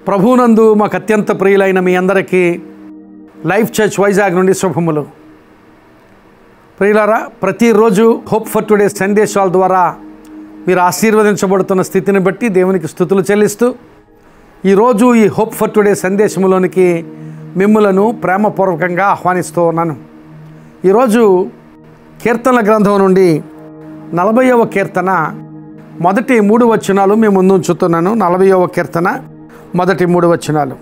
ప్రభువునందు మాకు అత్యంత ప్రియులైన మీ అందరికీ లైఫ్ చర్చ్ వైజాగ్ నుండి శుభములు. ప్రియులారా, ప్రతిరోజు హోప్ ఫర్ టుడే సందేశాల ద్వారా మీరు ఆశీర్వదించబడుతున్న స్థితిని బట్టి దేవునికి స్తుతులు చెల్లిస్తూ ఈరోజు ఈ హోప్ ఫర్ టుడే సందేశంలోనికి మిమ్ములను ప్రేమపూర్వకంగా ఆహ్వానిస్తూ ఉన్నాను. ఈరోజు కీర్తనల గ్రంథం నుండి 40వ కీర్తన మొదటి 3 వచనాలు మీ ముందు ఉంచుతున్నాను. 40వ కీర్తన మొదటి 3 వచనాలు.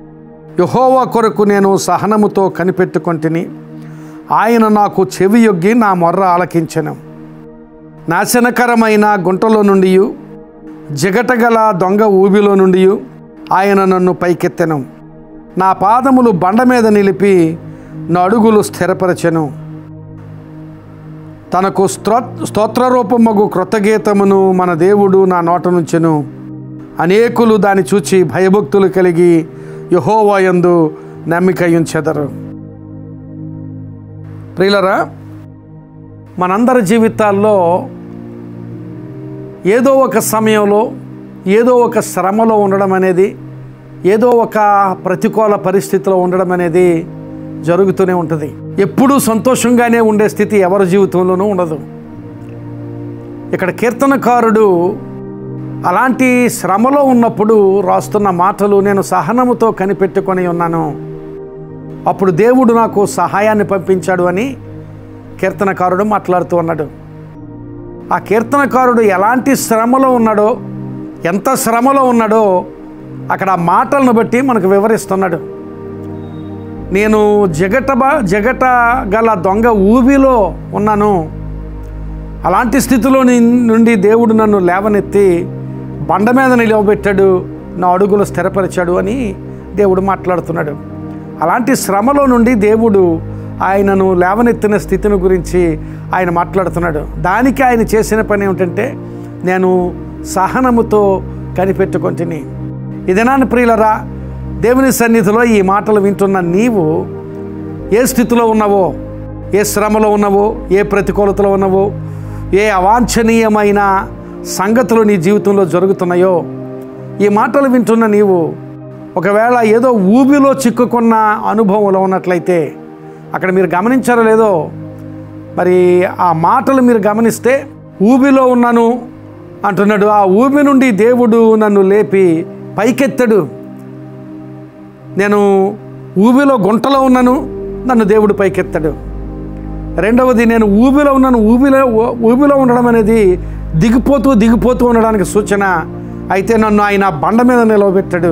యెహోవా కొరకు నేను సహనముతో కనిపెట్టుకొంటిని, ఆయన నాకు చెవియొగ్గి నా మొర్ర ఆలకించెను. నాశనకరమైన గుంటలో నుండి, జిగటగల దొంగ ఊబిలో నుండి ఆయన నన్ను పైకెత్తెను. నా పాదములు బండ మీద నిలిపి నా అడుగులు స్థిరపరచెను. తనకు స్తోత్రరూపమగు కృతగీతమును మన దేవుడు నా నోట నుంచెను. అనేకులు దాన్ని చూచి భయభక్తులు కలిగి యెహోవా యందు నమ్మిక ఉంచెదరు. ప్రియులారా, మనందరి జీవితాల్లో ఏదో ఒక సమయంలో ఏదో ఒక శ్రమలో ఉండడం అనేది, ఏదో ఒక ప్రతికూల పరిస్థితిలో ఉండడం అనేది జరుగుతూనే ఉంటుంది. ఎప్పుడూ సంతోషంగానే ఉండే స్థితి ఎవరి జీవితంలోనూ ఉండదు. ఇక్కడ కీర్తనకారుడు అలాంటి శ్రమలో ఉన్నప్పుడు రాస్తున్న మాటలు, నేను సహనముతో కనిపెట్టుకొని ఉన్నాను, అప్పుడు దేవుడు నాకు సహాయాన్ని పంపించాడు అని కీర్తనకారుడు మాట్లాడుతూ ఉన్నాడు. ఆ కీర్తనకారుడు ఎలాంటి శ్రమలో ఉన్నాడో, ఎంత శ్రమలో ఉన్నాడో అక్కడ ఆ మాటలను బట్టి మనకు వివరిస్తున్నాడు. నేను జిగట గల దొంగ ఊబిలో ఉన్నాను, అలాంటి స్థితిలో నుండి దేవుడు నన్ను లేవనెత్తి బండ మీద నిలవబెట్టాడు, నా అడుగులు స్థిరపరిచాడు అని దేవుడు మాట్లాడుతున్నాడు. అలాంటి శ్రమలో నుండి దేవుడు ఆయనను లేవనెత్తిన స్థితిని గురించి ఆయన మాట్లాడుతున్నాడు. దానికి ఆయన చేసిన పని ఏమిటంటే, నేను సహనముతో కనిపెట్టుకొంటిని. ఇదేనా ప్రియులరా, దేవుని సన్నిధిలో ఈ మాటలు వింటున్న నీవు ఏ స్థితిలో ఉన్నావో, ఏ శ్రమలో ఉన్నావో, ఏ ప్రతికూలతలో ఉన్నావో, ఏ అవాంఛనీయమైన సంగతులు నీ జీవితంలో జరుగుతున్నాయో, ఈ మాటలు వింటున్న నీవు ఒకవేళ ఏదో ఊబిలో చిక్కుకున్న అనుభవంలో ఉన్నట్లయితే, అక్కడ మీరు గమనించారో లేదో, మరి ఆ మాటలు మీరు గమనిస్తే ఊబిలో ఉన్నాను అంటున్నాడు. ఆ ఊబి నుండి దేవుడు నన్ను లేపి పైకెత్తాడు. నేను ఊబిలో గుంటలో ఉన్నాను, నన్ను దేవుడు పైకెత్తాడు. రెండవది, నేను ఊబిలో ఉన్నాను. ఊబిలో ఉండడం అనేది దిగిపోతూ ఉండడానికి సూచన. అయితే నన్ను ఆయన బండ మీద నిలవబెట్టాడు.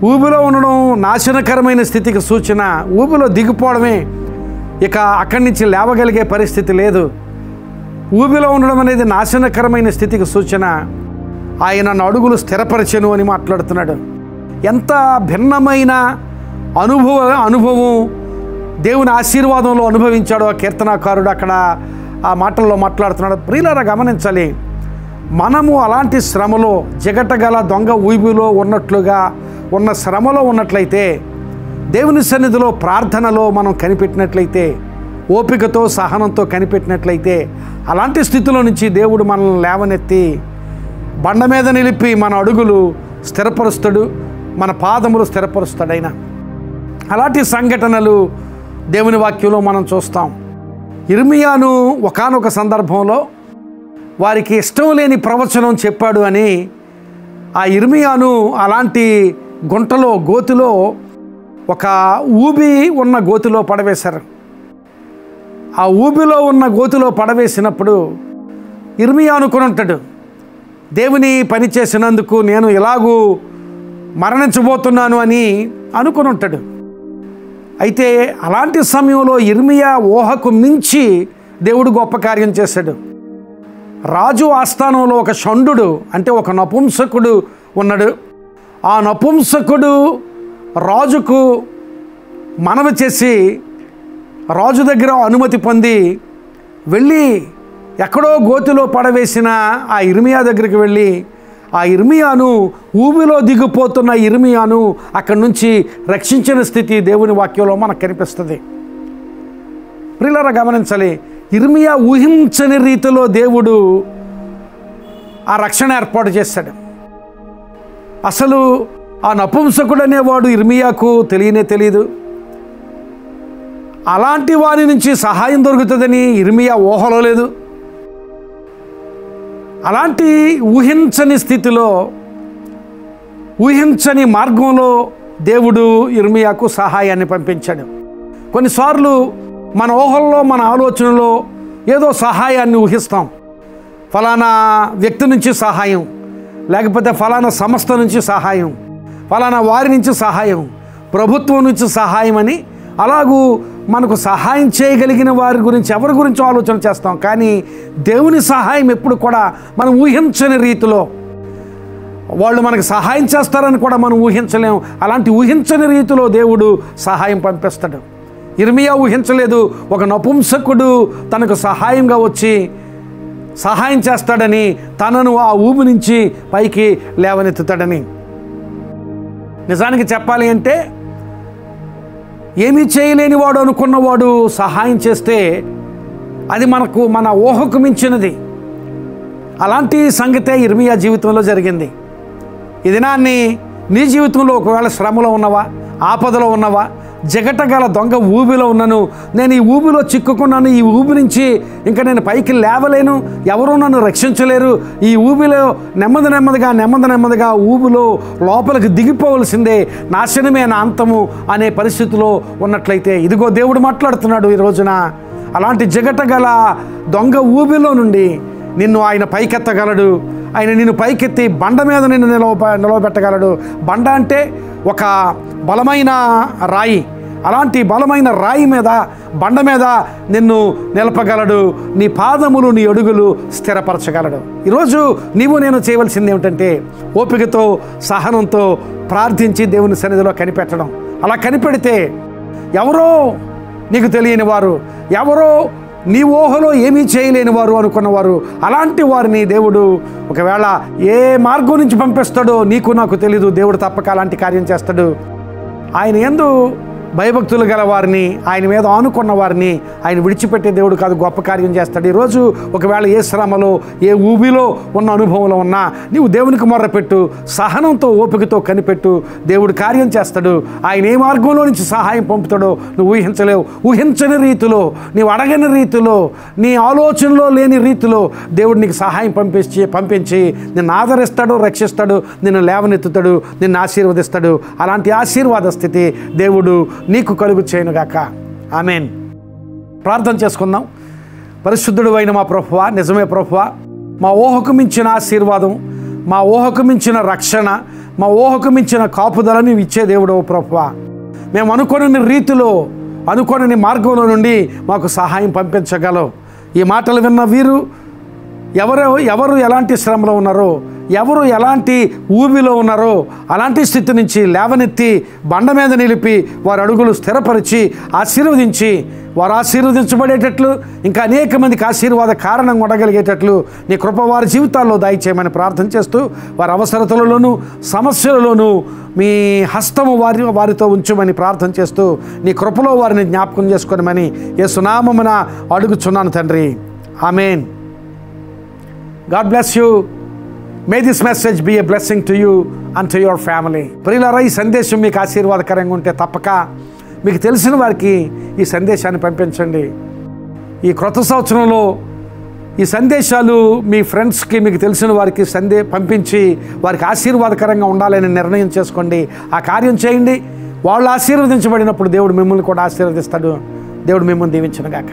ఊబిలో ఉండడం నాశనకరమైన స్థితికి సూచన. ఊబిలో దిగిపోవడమే, ఇక అక్కడి నుంచి లేవగలిగే పరిస్థితి లేదు. ఊబిలో ఉండడం అనేది నాశనకరమైన స్థితికి సూచన. ఆయన నా అడుగులు స్థిరపరచెను అని మాట్లాడుతున్నాడు. ఎంత భిన్నమైన అనుభవం దేవుని ఆశీర్వాదంలో అనుభవించాడో ఆ కీర్తనాకారుడు అక్కడ ఆ మాటల్లో మాట్లాడుతున్నాడు. ప్రియులారా, గమనించాలి, మనము అలాంటి శ్రమలో, జిగటగల దొంగ ఊబిలో ఉన్నట్లుగా ఉన్న శ్రమలో ఉన్నట్లయితే, దేవుని సన్నిధిలో ప్రార్థనలో మనం కనిపెట్టినట్లయితే, ఓపికతో సహనంతో కనిపెట్టినట్లయితే, అలాంటి స్థితిలో నుంచి దేవుడు మనల్ని లేవనెత్తి బండ మీద నిలిపి మన అడుగులు స్థిరపరుస్తాడు, మన పాదములు స్థిరపరుస్తాడు ఆయన. అలాంటి సంఘటనలు దేవుని వాక్యంలో మనం చూస్తాం. ఇర్మియాను ఒకానొక సందర్భంలో వారికి ఇష్టం లేని ప్రవచనం చెప్పాడు అని ఆ ఇర్మియాను అలాంటి గోతిలో ఒక ఊబి ఉన్న గోతిలో పడవేశారు. ఆ ఊబిలో ఉన్న గోతిలో పడవేసినప్పుడు ఇర్మియా అనుకుని ఉంటాడు, దేవుని పని చేసినందుకు నేను ఇలాగూ మరణించబోతున్నాను అని అనుకుని ఉంటాడు. అయితే అలాంటి సమయంలో ఇర్మియా ఊహకు మించి దేవుడు గొప్ప కార్యం చేశాడు. రాజు ఆస్థానంలో ఒక షండు, అంటే ఒక నపుంసకుడు ఉన్నాడు. ఆ నపుంసకుడు రాజుకు మనవి చేసి రాజు దగ్గర అనుమతి పొంది వెళ్ళి ఎక్కడో గోతిలో పడవేసిన ఆ ఇర్మియా దగ్గరికి వెళ్ళి ఆ ఇర్మియాను, ఊబిలో దిగిపోతున్న ఇర్మియాను అక్కడి నుంచి రక్షించిన స్థితి దేవుని వాక్యంలో మనకు కనిపిస్తుంది. ప్రియులారా, గమనించాలి, ఇర్మియా ఊహించని రీతిలో దేవుడు ఆ రక్షణ ఏర్పాటు చేశాడు. అసలు ఆ నపుంసకుడు అనేవాడు ఇర్మియాకు తెలియనే తెలియదు. అలాంటి వారి నుంచి సహాయం దొరుకుతుందని ఇర్మియా ఊహలో లేదు. అలాంటి ఊహించని స్థితిలో, ఊహించని మార్గంలో దేవుడు ఇర్మియాకు సహాయాన్ని పంపించాడు. కొన్నిసార్లు మన ఊహల్లో, మన ఆలోచనలో ఏదో సహాయాన్ని ఊహిస్తాం. ఫలానా వ్యక్తి నుంచి సహాయం, లేకపోతే ఫలానా సంస్థ నుంచి సహాయం, ఫలానా వారి నుంచి సహాయం, ప్రభుత్వం నుంచి సహాయం అని అలాగూ మనకు సహాయం చేయగలిగిన వారి గురించి, ఎవరి గురించి ఆలోచన చేస్తాం. కానీ దేవుని సహాయం ఎప్పుడు కూడా మనం ఊహించని రీతిలో, వాళ్ళు మనకు సహాయం చేస్తారని కూడా మనం ఊహించలేము. అలాంటి ఊహించని రీతిలో దేవుడు సహాయం పంపిస్తాడు. ఇర్మియా ఊహించలేదు ఒక నపుంసకుడు తనకు సహాయంగా వచ్చి సహాయం చేస్తాడని, తనను ఆ ఊబి నుంచి పైకి లేవనెత్తుతాడని. నిజానికి చెప్పాలి అంటే ఏమీ చేయలేని వాడు అనుకున్నవాడు సహాయం చేస్తే అది మన ఊహకు మించినది. అలాంటి సంగతే ఇర్మియా జీవితంలో జరిగింది. ఈ దినాన్ని నీ జీవితంలో ఒకవేళ శ్రమలో ఉన్నవా, ఆపదలో ఉన్నవా, జగటగల దొంగ ఊబిలో ఉన్నాను, నేను ఈ ఊబిలో చిక్కుకున్నాను, ఈ ఊబి నుంచి ఇంకా నేను పైకి లేవలేను, ఎవరూ నన్ను రక్షించలేరు, ఈ ఊబిలో నెమ్మదిగా ఊబిలో లోపలికి దిగిపోవలసిందే, నాశనమే నా అంతము అనే పరిస్థితిలో ఉన్నట్లయితే ఇదిగో దేవుడు మాట్లాడుతున్నాడు ఈ రోజున. అలాంటి జగటగల దొంగ ఊబిలో నుండి నిన్ను ఆయన పైకెత్తగలడు. ఆయన నిన్ను పైకెత్తి బండ మీద నిన్ను నిలవబెట్టగలడు. బండ అంటే ఒక బలమైన రాయి. అలాంటి బలమైన రాయి మీద, బండ మీద నిన్ను నిలపగలడు. నీ పాదములు, నీ అడుగులు స్థిరపరచగలడు. ఈరోజు నీవు నేను చేయవలసింది ఏమిటంటే ఓపికతో, సహనంతో ప్రార్థించి దేవుని సన్నిధిలో కనిపెట్టడం. అలా కనిపెడితే ఎవరో నీకు తెలియని వారు, ఎవరో నీ ఊహలో ఏమీ చేయలేని వారు అనుకున్నవారు, అలాంటి వారిని దేవుడు ఒకవేళ ఏ మార్గం నుంచి పంపిస్తాడో నీకు నాకు తెలీదు. దేవుడు తప్పక అలాంటి కార్యం చేస్తాడు. ఆయన యందు భయభక్తులు గల వారిని, ఆయన మీద ఆనుకున్న వారిని ఆయన విడిచిపెట్టే దేవుడు కాదు, గొప్ప కార్యం చేస్తాడు. ఈరోజు ఒకవేళ ఏ శ్రమలో, ఏ ఊబిలో ఉన్న అనుభవంలో ఉన్నా నీవు దేవునికి మొర్రపెట్టు, సహనంతో ఓపికతో కనిపెట్టు, దేవుడు కార్యం చేస్తాడు. ఆయన ఏ మార్గంలో నుంచి సహాయం పంపుతాడో నువ్వు ఊహించలేవు. ఊహించని రీతిలో, నీవు అడగని రీతిలో, నీ ఆలోచనలో లేని రీతిలో దేవుడు నీకు సహాయం పంపించి నిన్ను ఆదరిస్తాడు, రక్షిస్తాడు, నిన్ను లేవనెత్తుతాడు, నిన్ను ఆశీర్వదిస్తాడు. అలాంటి ఆశీర్వాద స్థితి దేవుడు నీకు కలుగు చేయనుగాక. ఆమేన్. ప్రార్థన చేసుకుందాం. పరిశుద్ధుడు అయిన మా ప్రభువా, నిజమే ప్రభువా, మా ఊహకు మించిన ఆశీర్వాదం, మా ఊహకు మించిన రక్షణ, మా ఊహకు మించిన కాపుదల నీవు ఇచ్చే దేవుడు ప్రభువా. మేము అనుకోని రీతిలో, అనుకోని మార్గంలో నుండి మాకు సహాయం పంపించగలవు. ఈ మాటలు విన్న వీరు ఎవరు ఎలాంటి శ్రమలో ఉన్నారో, ఎవరు ఎలాంటి ఊబిలో ఉన్నారో అలాంటి స్థితి నుంచి లేవనెత్తి బండ మీద నిలిపి వారి అడుగులు స్థిరపరిచి ఆశీర్వదించి, వారు ఆశీర్వదించబడేటట్లు, ఇంకా అనేక మందికి ఆశీర్వాద కారణం ఉండగలిగేటట్లు నీ కృప వారి జీవితాల్లో దయచేయమని ప్రార్థన చేస్తూ, వారి అవసరతలలోనూ సమస్యలలోనూ మీ హస్తము వారితో ఉంచమని ప్రార్థన చేస్తూ, నీ కృపలో వారిని జ్ఞాపకం చేసుకోనమని యేసు నామమున అడుగుచున్నాను తండ్రి. ఆమేన్. God bless you. May this message be a blessing to you and to your family. ప్రియులారా, ఈ సందేశం మీకు ఆశీర్వాదకరంగా ఉంటే తప్పక మీకు తెలిసిన వారికి ఈ సందేశాన్ని పంపించండి. ఈ క్రొత్త సంవత్సరంలో ఈ సందేశాలు మీ ఫ్రెండ్స్కి, మీకు తెలిసిన వారికి పంపించి వారికి ఆశీర్వాదకరంగా ఉండాలని నిర్ణయం చేసుకోండి. ఆ కార్యం చేయండి. వాళ్ళు ఆశీర్వదించబడినప్పుడు దేవుడు మిమ్మల్ని కూడా ఆశీర్వదిస్తాడు. దేవుడు మిమ్మల్ని దీవించునుగాక.